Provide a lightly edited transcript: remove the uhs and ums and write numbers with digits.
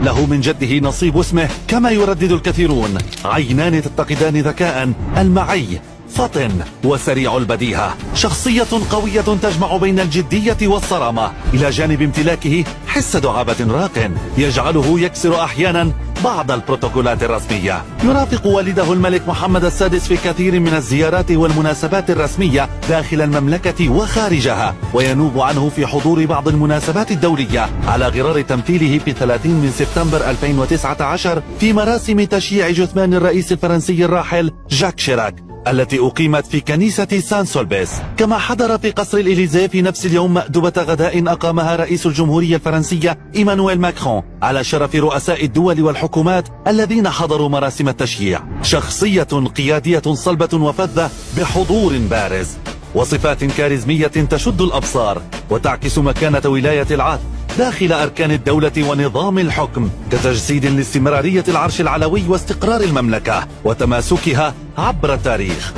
له من جده نصيب اسمه، كما يردد الكثيرون: عينان تتقدان ذكاء، المعي فطن وسريع البديهة، شخصية قوية تجمع بين الجدية والصرامة، إلى جانب امتلاكه حس دعابة راق يجعله يكسر أحيانا بعض البروتوكولات الرسمية. يرافق والده الملك محمد السادس في كثير من الزيارات والمناسبات الرسمية داخل المملكة وخارجها، وينوب عنه في حضور بعض المناسبات الدولية، على غرار تمثيله في 30 من سبتمبر 2019 في مراسم تشييع جثمان الرئيس الفرنسي الراحل جاك شيراك التي أقيمت في كنيسة سان سولبيس. كما حضر في قصر الإليزيه في نفس اليوم مأدبة غداء أقامها رئيس الجمهورية الفرنسية إيمانويل ماكرون على شرف رؤساء الدول والحكومات الذين حضروا مراسم التشييع. شخصية قيادية صلبة وفذة بحضور بارز وصفات كاريزمية تشد الأبصار وتعكس مكانة ولاية العهد داخل أركان الدولة ونظام الحكم، كتجسيد لاستمرارية العرش العلوي واستقرار المملكة وتماسكها عبر التاريخ.